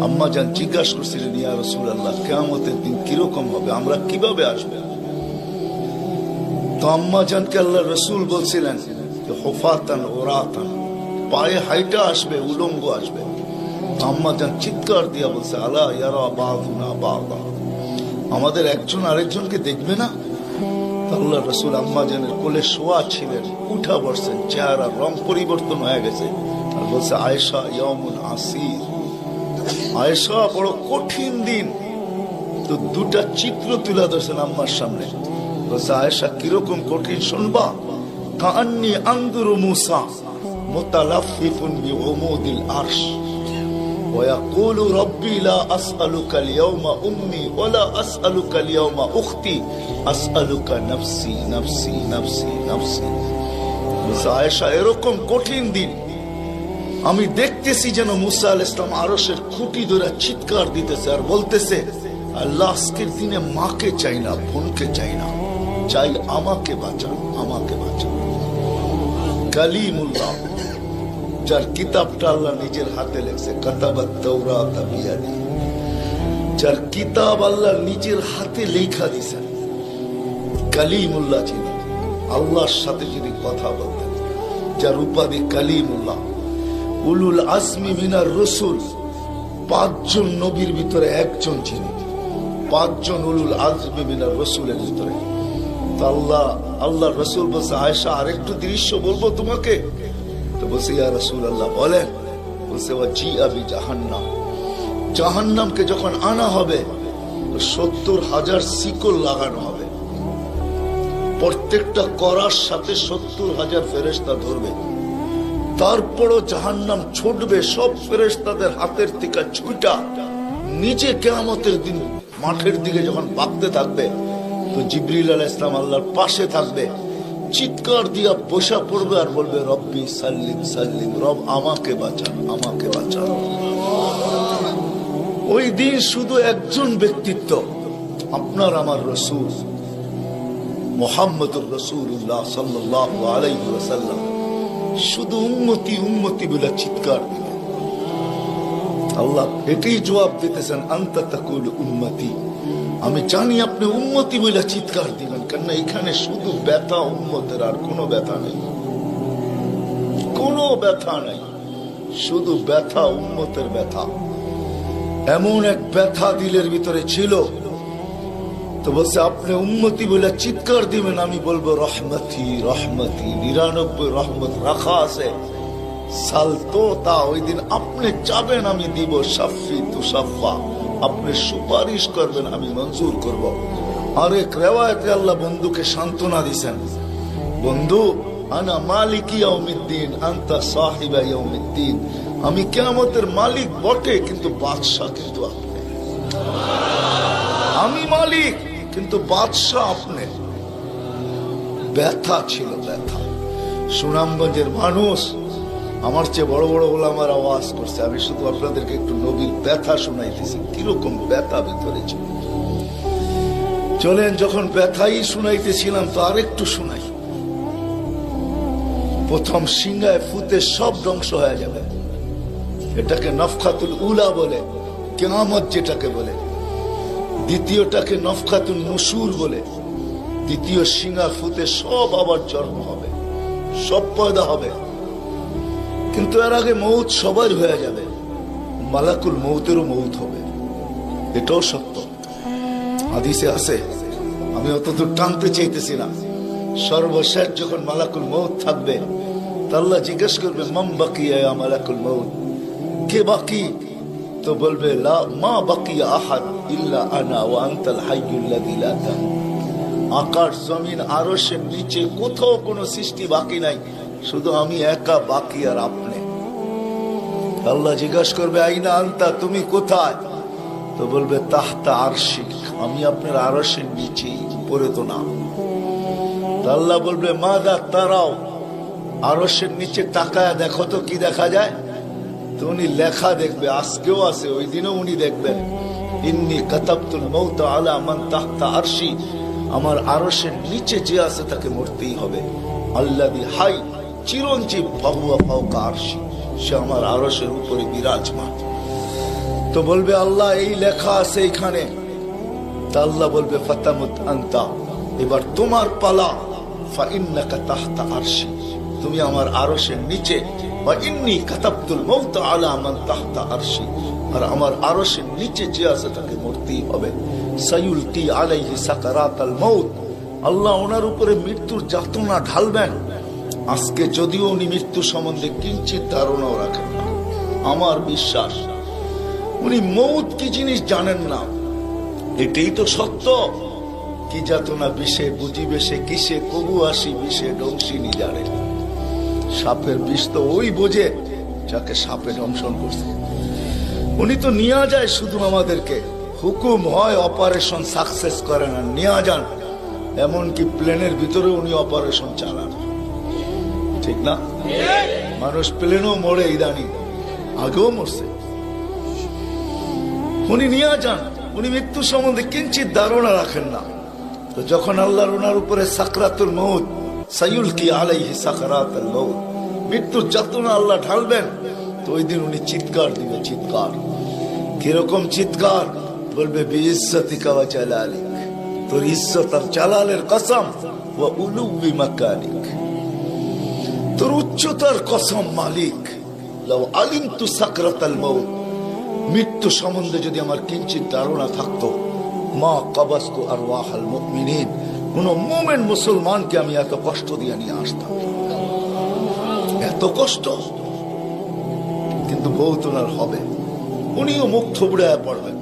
আম্মা জান জিজ্ঞাসা করছিলেন, ইয়া রাসূলুল্লাহ, কিয়ামতের দিন কিরকম হবে, আমরা কিভাবে আসবে? তো আম্মা জানকে আল্লাহর রাসূল বলছিলেন যে হুফাতান উরাতান, পায়ে হাইটা আসবে, উলঙ্গ আসবে। আম্মা জান চিৎকার দিয়া বলছে, আলা ইয়ারা বাযুনা বাযা, আমাদের একজন আরেকজনকে দেখবে না? আল্লাহ রাসূল আম্মা জানের কোলে শোয়া ছিলেন, উঠা বসছেন, চেহারা রং পরিবর্তন হয়ে গেছে। আর বলছে, আয়েশা ইয়াউমুন আসির, আয়েশা বড় কঠিন দিন। তো দুটা চিত্র তুলে ধরছেন আম্মার সামনে। বলছে, আয়েশা কিরকম কঠিন শুনবা? কাআন্নী আনজুরু মূসা মুতালাফফিফুন বিউমুদিল আরশ ويقول ربي لا أسألك اليوم أمي ولا أسألك اليوم أختي أسألك نفسي نفسي نفسي نفسي। আয়েশা এরকম কঠিন দিন আমি দেখতেছি যেন মুসা আলাইহিস সালাম আরশের খুঁটি ধরে চিৎকার দিতেছে আর বলতেছে, আল্লাহ আজকের দিনে মাকে চাই না, বোনকে চাই না, চাই আমাকে বাঁচান, আমাকে বাঁচান। কালিমুল্লাহ, যার কিতাবটা আল্লাহ নিজের হাতে লেখছে, কাতাবাত তাওরাত বিয়াদি, যার কিতাব আল্লাহ নিজের হাতে লেখা দিয়েছেন, কালিমুল্লাহ যিনি, আল্লাহর সাথে যিনি কথা বলতেন, যার উপাধি কালিমুল্লাহ। উলুল আজমি মিনার রাসূল, 5 জন নবীর ভিতরে একজন যিনি, 5 জন উলুল আজমি মিনার রাসূলের ভিতরে। আল্লাহ রাসূল বলছে, আয়েশা আরেকটু দৃশ্য বলবো তোমাকে? তো বলছে, ইয়া রাসূলুল্লাহ বলেন। বলছে, ওয়াজিআ বিজাহান্নাম, জাহান্নামকে যখন আনা হবে তো 70,000 শিকল লাগানো হবে, প্রত্যেকটা করার সাথে 70,000 ফেরেশতা ধরবে। তারপরও জাহান্নাম ছুটবে, সব ফেরেশতাদের হাতের থেকে ছুটা নিচে কিয়ামতের দিন মাঠের দিকে যখন ভাগতে থাকবে, তো জিবরিল আলাইহিস সালাম আল্লাহর পাশে থাকবে, চিৎকার দিয়া বসা পড়বে আর বলবে, রব্বি সাল্লিম সাল্লিম, রব আমাকে বাঁচান, আমাকে বাঁচান। ওই দিন শুধু একজন ব্যক্তিত্ব, আপনার আমার রাসূল মুহাম্মদুর রাসূলুল্লাহ সাল্লাল্লাহু আলাইহি ওয়াসাল্লাম শুধু উম্মতি উম্মতি বলে চিৎকার দিবে। আল্লাহ এটাই জবাব দিতেছেন, আনতা তাকুলু উম্মতি, আমি জানি আপনি উম্মতি বলে চিৎকার দিবেন, কেননা এখানে শুধু ব্যথা উম্মতের, আর কোনো ব্যথা নেই, কোনো ব্যথা নাই, শুধু ব্যথা উম্মতের ব্যথা। এমন এক ব্যথা দিলের ভিতরে ছিল, তো বলছে আপনি উম্মতি বলে চিৎকার দিবেন, আমি বলবো রহমতি রহমতি, 99 রহমত রাখা আছে, সালতো তা, ওই দিন আপনি চাবেন আমি দিব, শাফি তুসাফা, আপনি সুপারিশ করবেন আমি মঞ্জুর করব। আরেক রিওয়ায়াতে আল্লাহ বন্ধুকে সান্ত্বনা দিয়েছেন, বন্ধু আনা মালিকি ইয়াউমিদ্দিন আনতা সাহিবা ইয়াউমিদ্দিন, আমি কিয়ামতের মালিক বটে কিন্তু বাদশা কিন্তু আপনি, আমি মালিক কিন্তু বাদশা আপনি। ব্যথা ছিল, ব্যথা। সুনামগঞ্জের মানুষ আমার চেয়ে বড় বড় ওলামার আওয়াজ করছে, আমি শুধু আপনাদেরকে একটু নবীর ব্যথা শুনাইতেছি, কিরকম ব্যথা ভিতরে ছিল। চলেন, যখন ব্যথাই শুনাইতেছিলাম তো আরেকটু শুনাই। প্রথম সিংহায় ফুতে সব ধ্বংস হয়ে যাবে, এটাকে নফখাতুল উলা বলে, কিয়ামত যেটাকে বলে। দ্বিতীয়টাকে নফখাতুল নুশুর বলে, দ্বিতীয় সিংহা ফুতে সব আবার জন্ম হবে, সব পয়দা হবে। কিন্তু এর আগে মৌত সবার হয়ে যাবে, মালাকুল মৌতেরও মৌত হবে, এটাও সত্য, হাদিসে আছে। আমি অতদূর টানতে চাইতেছি না। সর্বশেষ যখন মালাকুল মৌত থাকবে, আল্লাহ জিজ্ঞেস করবে, মাম বাকিয়া ইয়া মালাকুল মৌত, কে বাকি? তো বলবে, লা মা বাকিয়া আহাদ ইল্লা আনা ওয়া আনতাল হাইয়ুল লাযী লা তামুত। আকাশ জমিন আরশের নিচে কোথাও কোনো সৃষ্টি বাকি নাই, শুধু আমি একা বাকি আর আপনি। আল্লাহ জিজ্ঞাসা করবে, আইনা আনতা, তুমি কোথায়? তো বলবে, তাহতা আরশি, আমি আপনার আরশের নিচে, উপরে তো না। আল্লাহ বলবে, মাদা তারাও, আরশের নিচে তাকায় দেখো তো কি দেখা যায়? তো উনি লেখা দেখবে, আজকেও আছে, ওই দিনও উনি দেখবেন, ইন্নী কাতাবতুল মাউত আলা মান তাহতা আরশি, আমার আরশের নিচে যে আছে তাকে মরতেই হবে। আল্লাযী হাই, চিরঞ্জীব, ফাহুয়া ফাওকা আরশি, সে আমার আরশের উপরে বিরাজমান। তো বলবে আল্লাহ এই লেখা আছে এখানে, তা আল্লাহ বলবে ফাতামুত আনতা, এবার তোমার পালা। ফাইন্নাকা তাহতা আরশি, তুমি আমার আরশের নিচে। ওয়া ইন্নী কাতাবতুল মাউত আলা মান তাহতা আরশি, আর আমার আরশের নিচে যে আছে তাকে মরতেই হবে। সায়ুলকি আলাইহি সাকারাতাল মাউত, আল্লাহ ওনার উপরে মৃত্যুর যাতনা ঢালবেন। আজকে যদিও উনি মৃত্যু সম্বন্ধে কিঞ্চিত ধারণাও রাখেন না, আমার বিশ্বাস উনি মৌত কি জিনিস জানেন না, এটাই তো সত্য। কি যাতনা বিষে বুঝিবে সে কিসে, কবু আসি বিষে ডংসিনী জানে। সাপের বিষ তো ওই বোঝে যাকে সাপে দংশন করছে। উনি তো নিয়ে যায় শুধু আমাদেরকে, হুকুম হয় অপারেশন সাকসেস করে না, নিয়ে যান। এমনকি প্লেনের ভিতরে উনি অপারেশন চালান, ঠিক না? মানুষ প্লেনও মরে ইদানি, আগেও মরছে। উনি নিয়ে যান, উনি মৃত্যু সম্বন্ধে কিঞ্চিত ধারণা রাখেন না। তো যখন আল্লাহর ওনার উপরে সাকরাতুল মউত, সায়ুলকি আলাইহি সাকরাতুল মউত, মৃত্যুর যাতনা আল্লাহ ঢালবেন, তো ওই দিন উনি চিৎকার দিবে, চিৎকার। কিরকম চিৎকার? বলবে বিইজ্জতিকা ওয়া জালালিক, তোর ইজ্জত আর জালালের কসম, ওয়া উলুবি মাকানিক, তোর উচ্চতার কসম মালিক। লাউ আলিমতু সাকরাতাল মউত, মৃত্যু সম্বন্ধে যদি আমার কিঞ্চিত ধারণা থাকতো, মা কাবাস্তু আরওয়াহাল মুমিনিন, কোন মুমিন মুসলমানকে আমি এত কষ্ট দিয়ে নিয়ে আসতাম, এত কষ্ট। কিন্তু বহুত ওনার হবে, উনিও মুখ থুবড়ায় পড়বেন।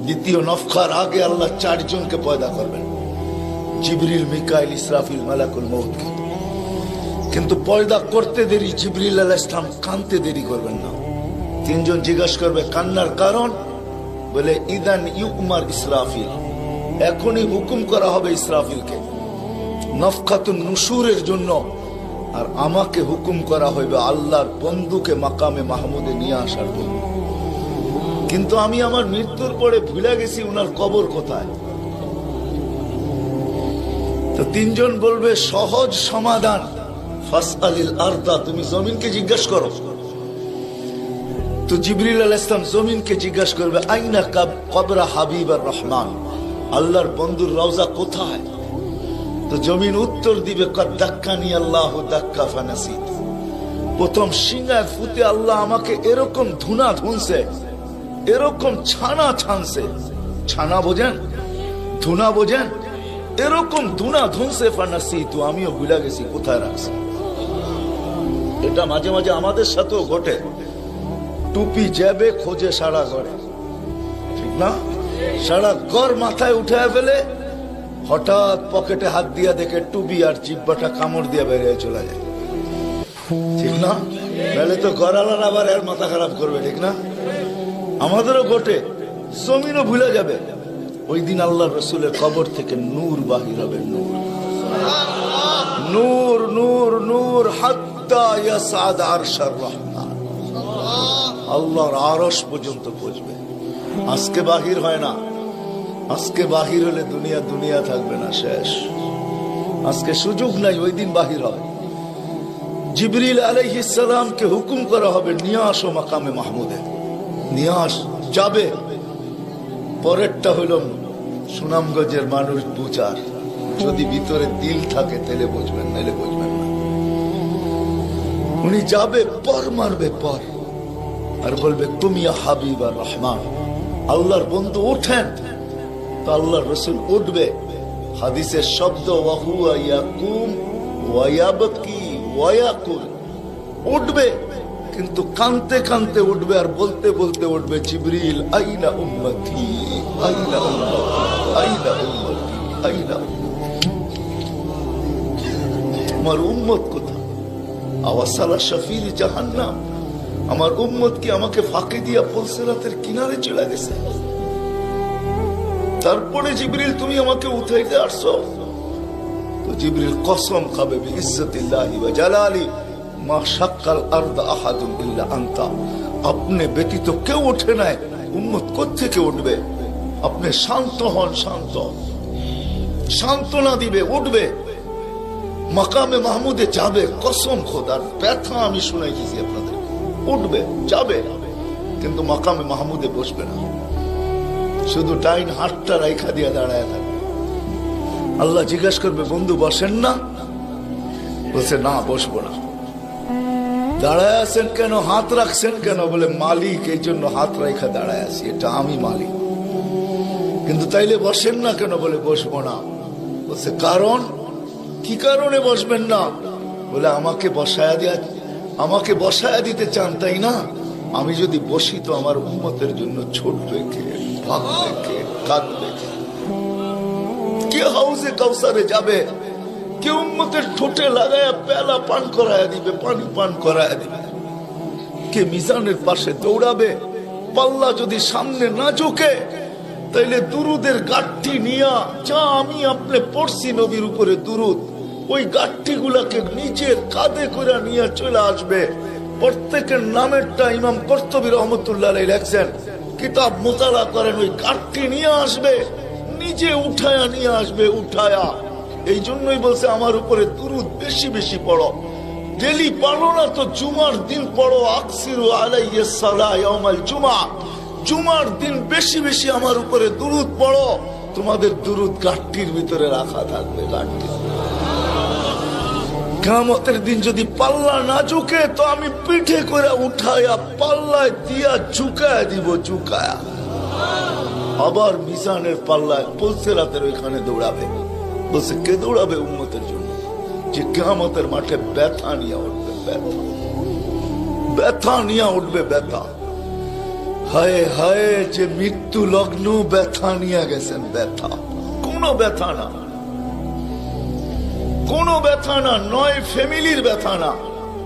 দ্বিতীয় নফখার আগে আল্লাহ 4 জনকে পয়দা করবেন, জিবরিল, মিকাইল, ইসরাফিল, মালাকুল মউতকে। কিন্তু পয়দা করতে দেরি, জিবরিল আলাইহিস সালাম কানতে দেরি করবেন না। 3 জন জিজ্ঞাসা করবে কান্নার কারণ, বলে ইদান ইউমার ইসরাফিল, এখনই হুকুম করা হবে ইসরাফিলকে নফখাতুন নুশুরের জন্য, আর আমাকে হুকুম করা হইবে আল্লাহর বন্ধুকে মাকামে মাহমুদে নিয়ে আসার জন্য। কিন্তু আমি আমার মৃত্যুর পরে ভুলে গেছি উনার কবর কোথায়। তো 3 জন বলবে সহজ সমাধান, ফাসআলিল আরদা, তুমি জমিনকে জিজ্ঞাসা করো। তো জিবরিল আলাইহিস সালাম জমিনকে জিজ্ঞাসা করবে আইনা কবরা হাবিবার রহমান, আল্লাহর বন্ধুর রওজা কোথায়? তো জমিন উত্তর দিবে কদ দাক্কানি আল্লাহু দাক্কা ফানাসিত, প্রথম সিংহায় ফুতে আল্লাহ আমাকে এরকম ধুনা ধুনছে, এরকম ছানা ছানছে। ছানা বোঝেন? ধুনা বোঝেন? এরকম ধুনা ধুনছে ফানাসিত, আমিও ভুলে গেছি কোথায় রাখছে। এটা মাঝে মাঝে আমাদের সাথেও ঘটে। টুপি যাবে খোঁজে সারা ঘরে, ঠিক না? সারা ঘর মাথায় উঠায় ফেলে, হঠাৎ পকেটে হাত দিয়া দেখে টুপি আর জিব্বাটা কামড় দিয়ে বেরিয়ে চলে যায়, ঠিক না? নাহলে তো ঘরালার আবার এর মাথা খারাপ করবে, ঠিক না? আমাদেরও ঘটে, জমিনও ভুলে যাবে। ওই দিন আল্লাহ রসুলের কবর থেকে নূর বাহির হবে, নূর, নূর, নূর, নূর, হাত্তা ইয়াসাদ আরশার রহমান, আল্লাহর আরশ পর্যন্ত পৌঁছবে। আজকে বাহির হয় না, আজকে বাহির হলে দুনিয়া দুনিয়া থাকবে না, শেষ। আজকে সুযোগ নাই, ওই দিন বাহির হবে। জিবরিল আলাইহিস সালামকে হুকুম করা হবে নিয়ে আসো মাকামে মাহমুদে, নিয়ে আস, যাবে। পরেরটা হইল সুনামগঞ্জের মানুষ বুঝার, যদি ভিতরে দিল থাকে তাহলে বুঝবেন, নাহলে বুঝবেন না। উনি যাবে, পর মারবে পর, আর বলবে তুমিয়া হাবিবা রহমান, আল্লাহর বন্ধু ওঠেন। তো আল্লাহর রসুল উঠবে, হাদিসের শব্দ ওয়াহুয়া ইয়াকুম ওয়া ইয়াবকি ওয়া ইয়াকুল, উঠবে কিন্তু কানতে কানতে উঠবে, আর বলতে বলতে উঠবে জিবরিল আইনা উম্মতি, আইনা উম্মতি, আইনা উম্মতি, আইনা আমার উম্মত কোথায়? আওয়াসালা শাফির জাহান্নাম, আমার উম্মত কি আমাকে ফাঁকি দিয়া পুলসিরাতের কিনারে চলে গেছে? তারপরে জিবরিল তুমি আমাকে উঠাইতে আসছো? তো জিবরিল কসম খাবে বিইজ্জতিল্লাহি ওয়া জালালি মা শাক্কাল আরদ আহাদুন ইল্লা আনতা, আপনি ব্যতীত কেউ ওঠে নাই, উম্মত কোত্থেকে উঠবে? আপনি শান্ত হন, শান্ত, সান্ত্বনা দিবে, উঠবে, মাকামে মাহমুদে যাবে। কসম খোদার, ব্যথা আমি শুনাইছি আপনাদের, উঠবে, যাবে। কিন্তু মাকামে মাহমুদে বসবে না, শুধু ডাইন হাতটা রাইখা দিয়া দাঁড়ায় থাকবে। আল্লাহ জিজ্ঞাসা করবে, বন্ধু বসেন না? বলছে না, বসবো না। দাঁড়ায় আছেন কেন, হাত রাখছেন কেন? বলে মালিক, এই জন্য হাত রাইখা দাঁড়ায় আছি, এটা আমি মালিক। কিন্তু তাইলে বসেন না কেন? বলে বসবো না। বলছে কারণ কি? কারণে বসবেন না? বলে আমাকে বসায়া দিতে চান, তাই না? আমি যদি বসি তো আমার উম্মতের জন্য ছুটবে কে, ভাগবে কে, কাঁদবে কে? কে হাউজে কাউসারে যাবে? কে উম্মতের ঠোঁটে লাগায়া পেলা পান করায়া দিবে, পানি পান করায়া দিবে? কে মিজানের পাশে দৌড়াবে? পাল্লা যদি সামনে না ঝুঁকে, তাইলে দুরুদের গাঠি নিয়া, যা আমি আপনি পড়ছি নবীর উপরে দুরুদ, ওই গাঠি গুলাকে নিজের কাঁধে করে নিয়ে চলে আসবে। প্রত্যেকের নামেরটা ইমাম কর্তুবী রহমতুল্লাহ আলাইহি লেখছেন, কিতাব মোতালা করেন, ওই গাঠি নিয়ে আসবে, নিজে উঠায়া নিয়ে আসবে, উঠায়া। এই জন্যই বলছে আমার উপরে দুরুদ বেশি বেশি পড়ো। ডেলি পড়ো না তো জুমার দিন পড়ো, আকসিরু আলাইহিস সালাহ ইয়াউমাল জুমআ। জুমার দিন বেশি বেশি আমার উপরে দুরুদ পড়ো, তোমাদের দুরুদ গাঠটির ভিতরে রাখা থাকবে। গাঠটি কিয়ামতের দিন যদি পাল্লা না ঝুঁকে, তো আমি পিঠে করে উঠায়া পাল্লায় দিয়া ঝুঁকায়া দিব, ঝুঁকায়া। আবার মিজানের পাল্লায় পুলসিরাতের ওইখানে দৌড়াবে। বলছে কে দৌড়াবে? উম্মতের জন্য, যে কিয়ামতের মাঠে ব্যথা নিয়ে উঠবে, ব্যথা নিয়ে উঠবে, ব্যথা। হায় হায়, যে মৃত্যু লগ্ন ব্যথা নিয়ে গেছেন, ব্যথা। কোনো ব্যথা না, কোনো ব্যথা না, নয় ফ্যামিলির ব্যথা না,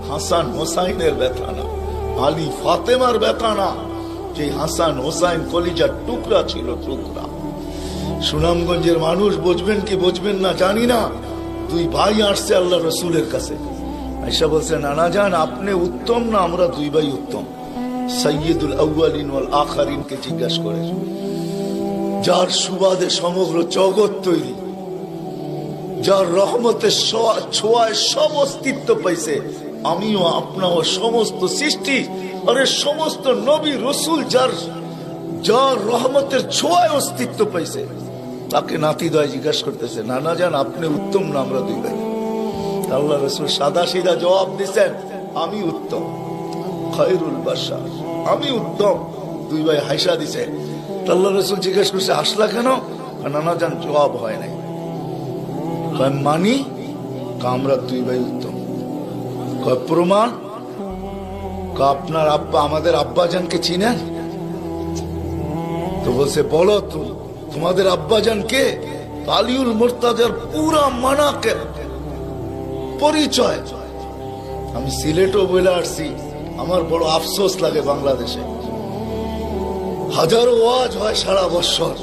হাসান হোসাইনের ব্যথা না, আলী ফাতেমার ব্যথা না, যে হাসান হোসাইন কলিজার টুকরা ছিল, টুকরা। সুনামগঞ্জের মানুষ বুঝবেন কি বুঝবেন না জানি না, দুই ভাই আসছে আল্লাহ রসুলের কাছে, আয়েশা বলছে নানা জান আপনি উত্তম না আমরা দুই ভাই উত্তম? সাইয়্যিদুল আউয়ালিন ওয়াল আখিরিন কে জিজ্ঞাসা করে, যার সুবাদে সমগ্র জগৎ তৈরি, যার রহমতের ছোঁয়ায় সব অস্তিত্ব পাইছে, আমিও আপনাও সমস্ত সৃষ্টি, আরে সমস্ত নবী রসুল যার রহমতের ছোঁয়ায় অস্তিত্ব পাইছে, তাকে নাতিদয় জিজ্ঞাসা করতেছে নানা জান আপনি উত্তম না আমরা দুই ভাই? আল্লাহ রসুল সাদা সিধা জবাব দিচ্ছেন, আমি উত্তম, খায়রুল বাশার, আমি উত্তম। দুই ভাই হাসা দিছে। আল্লাহ রসুল জিজ্ঞাসা করছে আসলা কেন? নানা জান জবাব হয় নাই। মানি আমরা দুই ভাই উত্তম। প্রমাণ? আপনার আব্বা আমাদের আব্বাজানকে চিনেন? তো বলছে বলো তোমাদের আব্বাজান কে? আলিউল মুর্তাজার পুরা মানাকে পরিচয়। আমি সিলেটও বলে আসছি, আমার বড় আফসোস লাগে, বাংলাদেশে হাজারো ওয়াজ হয় সারা বছর,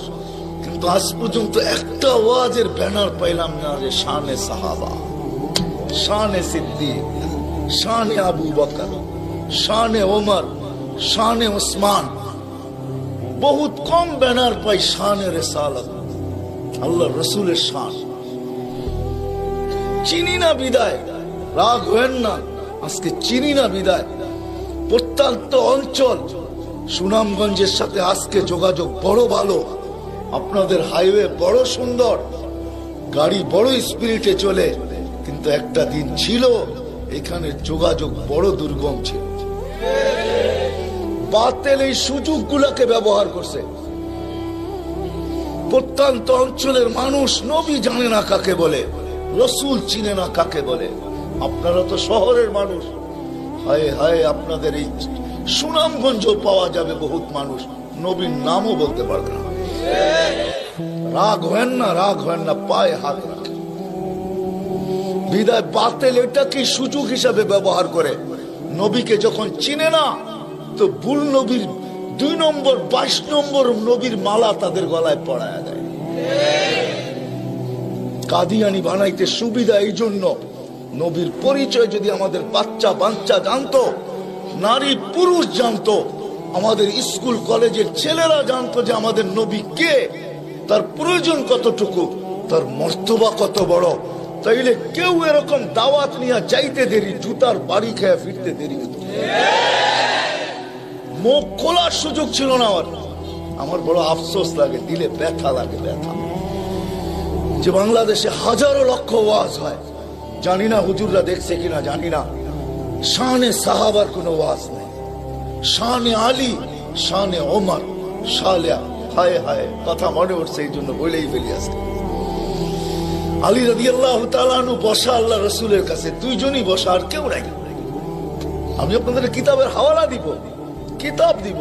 কিন্তু আজ পর্যন্ত একটা ওয়াজের ব্যানার পাইলাম না যে শানে সাহাবা, শানে সিদ্দিক, শানে আবু বকর, শানে ওমর, শানে ওসমান। বহুত কম ব্যানার পাই শানে রিসালাত, আল্লাহ রসুলের শান। চিনি না বিদায়, রাগ হয়েন না, আজকে চিনি না বিদায়। প্রত্যন্ত অঞ্চল সুনামগঞ্জের সাথে আজকে যোগাযোগ বড় ভালো, আপনাদের হাইওয়ে বড় সুন্দর, গাড়ি বড় স্পিরিটে চলে, কিন্তু একটা দিন ছিল এখানে যোগাযোগ বড় দুর্গম ছিল। বাতিল এই সুযোগগুলোকে ব্যবহার করছে। প্রত্যন্ত অঞ্চলের মানুষ নবী জানে না কাকে বলে, রসুল চিনে না কাকে বলে। আপনারা তো শহরের মানুষ, হায় হায় আপনাদের এই সুনামগঞ্জ পাওয়া যাবে বহুত মানুষ নবীর নামও বলতে পারবে না। রাগ হয় না, রাগ হয় না, পায়ে হাত রাখে। বিদায় বাতিল এটাকে সুযোগ হিসাবে ব্যবহার করে। নবীকে যখন চিনে না, তো ভুল নবীর 2 নম্বর 22 নম্বর নবীর মালা তাদের গলায় পড়ায় দেয়। কাদিয়ানি বানাইতে সুবিধা এই জন্য। নবীর পরিচয় যদি আমাদের বাচ্চা বাচ্চা জানতো, নারী পুরুষ জানতো, আমাদের স্কুল কলেজের ছেলেরা জানতো যে আমাদের নবী কে, তার প্রয়োজন কতটুকু, তার মর্তবা কত বড়, তাইলে কেউ এরকম দাওয়াত নিয়ে যাইতে দেরি, জুতার বাড়ি খেয়ে ফিরতে দেরি হতো। মুখ খোলার সুযোগ ছিল না আমার বড় আফসোস লাগে, দিলে ব্যথা লাগে, ব্যথা যে বাংলাদেশে হাজারো লক্ষ ওয়াজ হয়, জানি না হুজুররা দেখছে কিনা জানি না, শানে সাহাবার কোনো ওয়াজ নেই, শানে আলী, শানে ওমর, শালিয়া, হায় হায় কথা মনে উঠছে এই জন্য বলেই ফেলি আজকে। আলী রাদিয়াল্লাহু তাআলা আনহু বসা আল্লাহ রাসূলের কাছে, দুইজনই বসা, আর কেউ নাই। আমি আপনাদের কিতাবের হাওয়ালা দিব, কিতাব দিব।